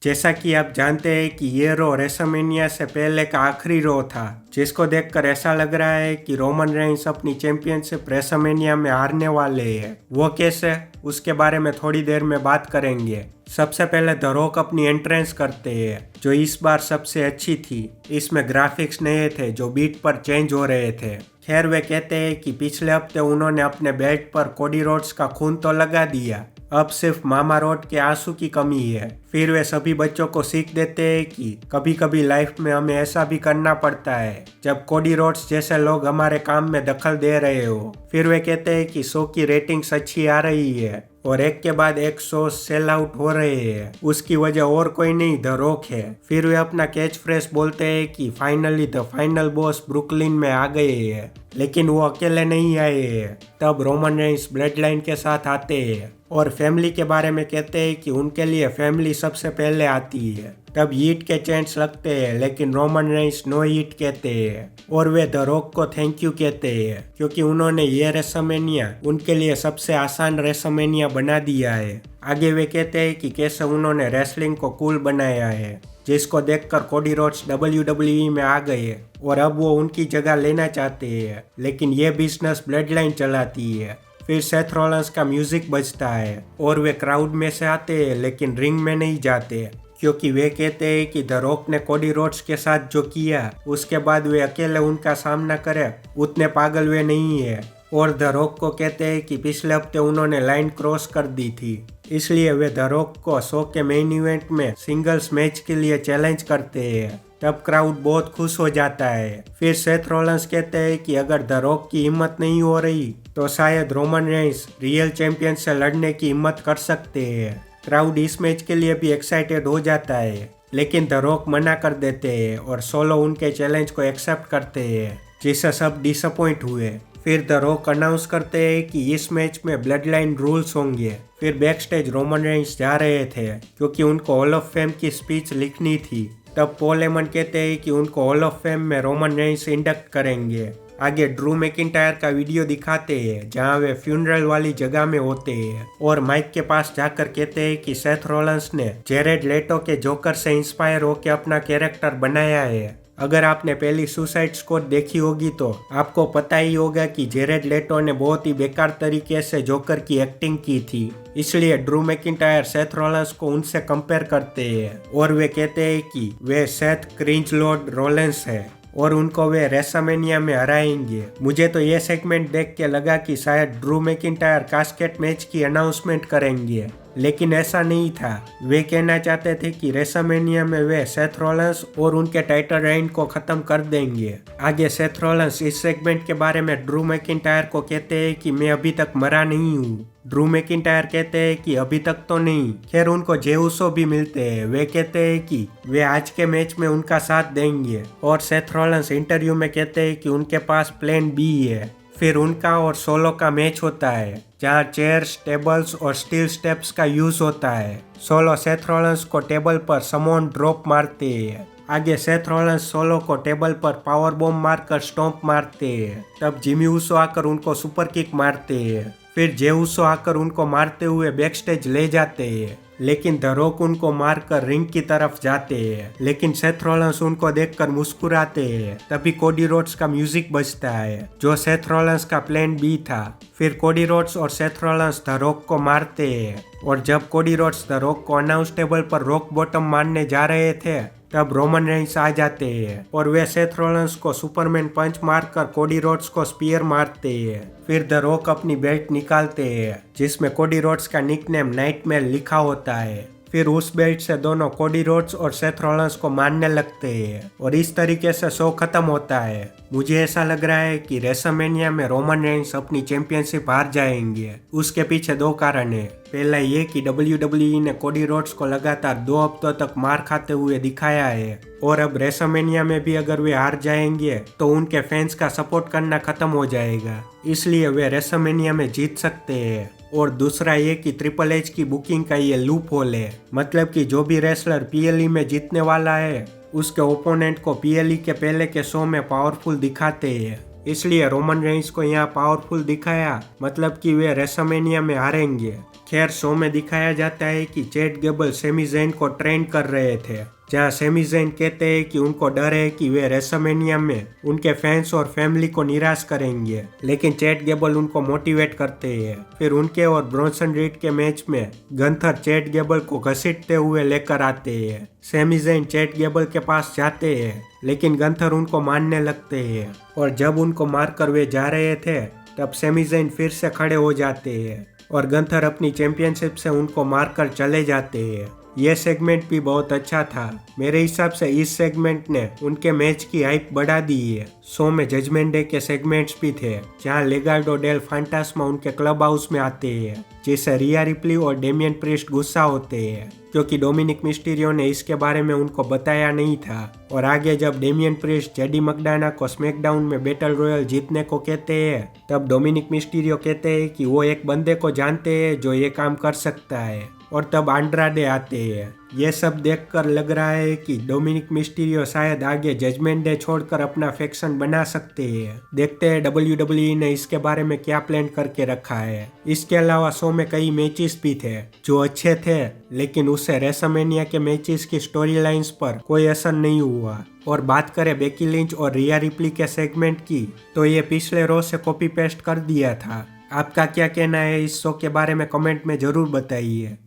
जैसा कि आप जानते हैं कि ये रो रेसलमेनिया से पहले का आखिरी रो था, जिसको देखकर ऐसा लग रहा है कि रोमन रेंस अपनी चैंपियनशिप रेसलमेनिया में हारने वाले हैं। वो कैसे, उसके बारे में थोड़ी देर में बात करेंगे। सबसे पहले द रॉक अपनी एंट्रेंस करते हैं, जो इस बार सबसे अच्छी थी। इसमें ग्राफिक्स नए थे जो बीट पर चेंज हो रहे थे। खैर, वे कहते हैं कि पिछले हफ्ते उन्होंने अपने बेल्ट पर कोडी रोड्स का खून तो लगा दिया, अब सिर्फ मामा रोड के आंसू की कमी है। फिर वे सभी बच्चों को सीख देते हैं कि कभी कभी लाइफ में हमें ऐसा भी करना पड़ता है जब कोडी रोड्स जैसे लोग हमारे काम में दखल दे रहे हो। फिर वे कहते हैं कि शो की रेटिंग्स अच्छी आ रही है और एक के बाद एक शो सेल आउट हो रहे हैं। उसकी वजह और कोई नहीं, द रॉक है। फिर वे अपना कैच फ्रेज बोलते हैं कि finally the final boss Brooklyn में आ गए हैं, लेकिन वो अकेले नहीं आए हैं। तब रोमन रेंस ब्लड लाइन के साथ आते हैं और फैमिली के बारे में कहते हैं कि उनके लिए फैमिली सबसे पहले आती है। तब ईट के चैंट्स लगते हैं, लेकिन रोमन रेंस नो ईट कहते हैं और वे द रॉक को थैंक यू कहते हैं, क्योंकि उन्होंने ये रेसलमेनिया उनके लिए सबसे आसान रेसलमेनिया बना दिया है। आगे वे कहते हैं कि कैसे उन्होंने रेसलिंग को कूल बनाया है, जिसको देखकर कोडी रोड्स WWE में आ गए और अब वो उनकी जगह लेना चाहते हैं, लेकिन ये बिजनेस ब्लड लाइन चलाती है। फिर सेथ रॉलिंस का म्यूजिक बजता है और वे क्राउड में से आते हैं, लेकिन रिंग में नहीं जाते, क्योंकि वे कहते हैं कि द रॉक ने कोडी रोड्स के साथ जो किया उसके बाद वे अकेले उनका सामना करे, उतने पागल वे नहीं है। और द रॉक को कहते हैं कि पिछले हफ्ते उन्होंने लाइन क्रॉस कर दी थी, इसलिए वे द रॉक को शो के मेन इवेंट में सिंगल्स मैच के लिए चैलेंज करते हैं। तब क्राउड बहुत खुश हो जाता है। फिर सेथ रॉलिंस कहते हैं कि अगर द रॉक की हिम्मत नहीं हो रही तो शायद रोमन रेंस रियल चैंपियन से लड़ने की हिम्मत कर सकते हैं। क्राउड इस मैच के लिए भी एक्साइटेड हो जाता है, लेकिन द रॉक मना कर देते हैं और सोलो उनके चैलेंज को एक्सेप्ट करते हैं, जिससे सब डिसअपॉइंट हुए। फिर द रॉक अनाउंस करते हैं कि इस मैच में ब्लड लाइन रूल्स होंगे। फिर बैक स्टेज रोमन रेंस जा रहे थे, क्योंकि उनको हॉल ऑफ फेम की स्पीच लिखनी थी। तब पॉल हेमन कहते हैं कि उनको हॉल ऑफ फेम में रोमन रेंस इंडक्ट करेंगे। आगे ड्रू मैकिंटायर का वीडियो दिखाते हैं, जहां वे फ्यूनरल वाली जगह में होते हैं और माइक के पास जाकर कहते हैं कि सेथ रॉलिंस ने जेरेड लेटो के जोकर से इंस्पायर होकर अपना कैरेक्टर बनाया है। अगर आपने पहली सुसाइड स्क्वाड देखी होगी तो आपको पता ही होगा कि जेरेड लेटो ने बहुत ही बेकार तरीके से जोकर की एक्टिंग की थी, इसलिए ड्रू मैकिंटायर सेथ रॉलिंस को उनसे कंपेयर करते हैं और वे कहते हैं कि वे सेथ क्रिंज लॉर्ड रॉलिंस है और उनको वे रेसलमेनिया में हराएंगे। मुझे तो ये सेगमेंट देख के लगा कि शायद ड्रू मैकिंटायर कास्केट मैच की अनाउंसमेंट करेंगे, लेकिन ऐसा नहीं था। वे कहना चाहते थे कि रेसलमेनिया में वे सेथ रॉलिंस और उनके टाइटल रेन को खत्म कर देंगे। आगे सेथ रॉलिंस इस सेगमेंट के बारे में ड्रू मैकिंटायर को कहते हैं कि मैं अभी तक मरा नहीं हूँ। ड्रू मैकिंटायर कहते हैं कि अभी तक तो नहीं। खैर, उनको जे उसो भी मिलते हैं। वे कहते हैं कि वे आज के मैच में उनका साथ देंगे और सेथ रॉलिंस इंटरव्यू में कहते हैं कि उनके पास प्लान बी है। फिर उनका और सोलो का मैच होता है, जहां चेयर्स, टेबल्स और स्टील स्टेप्स का यूज होता है। सोलो सेथ रॉलिंस को टेबल पर समोन ड्रॉप मारते हैं। आगे सेथ रॉलिंस सोलो को टेबल पर पावर बॉम्ब मारकर स्टॉम्प मारते हैं। तब जिमी उसो आकर उनको सुपर किक मारते हैं। फिर जे उसो आकर उनको मारते हुए बैक स्टेज ले जाते हैं, लेकिन द रॉक उनको मारकर रिंग की तरफ जाते हैं, लेकिन सेथ रॉलिंस उनको देखकर मुस्कुराते हैं। तभी कोडी रोड्स का म्यूजिक बजता है, जो सेथ रॉलिंस का प्लान बी था। फिर कोडी रोड्स और सेथ रॉलिंस द रॉक को मारते हैं और जब कोडी रोड्स द रॉक को अनाउंस टेबल पर रॉक बॉटम मारने जा रहे थे, तब रोमन रेंस आ जाते हैं और वे सेथ रॉलिंस को सुपरमैन पंच मारकर कोडी रोड्स को स्पीयर मारते हैं। फिर द रॉक अपनी बेल्ट निकालते हैं, जिसमें कोडी रोड्स का निकनेम नाइटमेयर लिखा होता है। फिर उस बेल्ट से दोनों कोडी रोड्स और सेथ रॉलिंस को मारने लगते हैं और इस तरीके से शो खत्म होता है। मुझे ऐसा लग रहा है कि रेसलमेनिया में रोमन रेंस अपनी चैंपियनशिप हार जाएंगे। उसके पीछे दो कारण है। पहला ये कि WWE ने कोडी रोड्स को लगातार 2 हफ्तों तक मार खाते हुए दिखाया है और अब रेसलमेनिया में भी अगर वे हार जाएंगे तो उनके फैंस का सपोर्ट करना खत्म हो जाएगा, इसलिए वे रेसलमेनिया में जीत सकते हैं। और दूसरा ये कि ट्रिपल एच की बुकिंग का ये लूप होल है, मतलब कि जो भी रेसलर PLE में जीतने वाला है उसके ओपोनेंट को PLE के पहले के शो में पावरफुल दिखाते हैं। इसलिए रोमन रेंस को यहाँ पावरफुल दिखाया, मतलब कि वे रेसलमेनिया में हारेंगे। खैर शो में दिखाया जाता है कि चैट गेबल सेमी ज़ैन को ट्रेन कर रहे थे, जहां सेमी ज़ैन कहते हैं कि उनको डर है कि वे रेसलमेनिया में उनके फैंस और फैमिली को निराश करेंगे, लेकिन चैट गेबल उनको मोटिवेट करते हैं। फिर उनके और ब्रॉन्सन रीड के मैच में गंथर चैट गेबल को घसीटते हुए लेकर आते हैं। सेमी ज़ैन चैट गेबल के पास जाते हैं, लेकिन गंथर उनको मारने लगते हैं और जब उनको मारकर वे जा रहे थे तब सेमी ज़ैन फिर से खड़े हो जाते हैं और गंथर अपनी चैंपियनशिप से उनको मारकर चले जाते हैं। ये सेगमेंट भी बहुत अच्छा था। मेरे हिसाब से इस सेगमेंट ने उनके मैच की हाइप बढ़ा दी है। शो में जजमेंट डे के सेगमेंट्स भी थे, जहां लेगार्डो डेल फैंटास्मा उनके क्लब हाउस में आते हैं, जिससे रिया रिप्ली और डेमियन प्रीस्ट गुस्सा होते हैं क्योंकि डोमिनिक मिस्टीरियो ने इसके बारे में उनको बताया नहीं था। और आगे जब डेमियन प्रीस्ट जेडी मकडाना को स्मैकडाउन में बैटल रॉयल जीतने को कहते हैं, तब डोमिनिक मिस्टीरियो कहते हैं कि वो एक बंदे को जानते हैं जो ये काम कर सकता है, और तब आंड्राडे आते हैं। ये सब देखकर लग रहा है कि डोमिनिक मिस्टीरियो शायद आगे जजमेंट डे छोड़कर अपना फैक्शन बना सकते हैं। देखते हैं WWE ने इसके बारे में क्या प्लान करके रखा है। इसके अलावा शो में कई मैचेस भी थे जो अच्छे थे, लेकिन उससे रेसलमेनिया के मैचेस की स्टोरी लाइन्स पर कोई असर नहीं हुआ। और बात करें बेकी लिंच और रिया रिप्ली के सेगमेंट की, तो ये पिछले रो से कॉपी पेस्ट कर दिया था। आपका क्या कहना है इस शो के बारे में कमेंट में जरूर बताइए।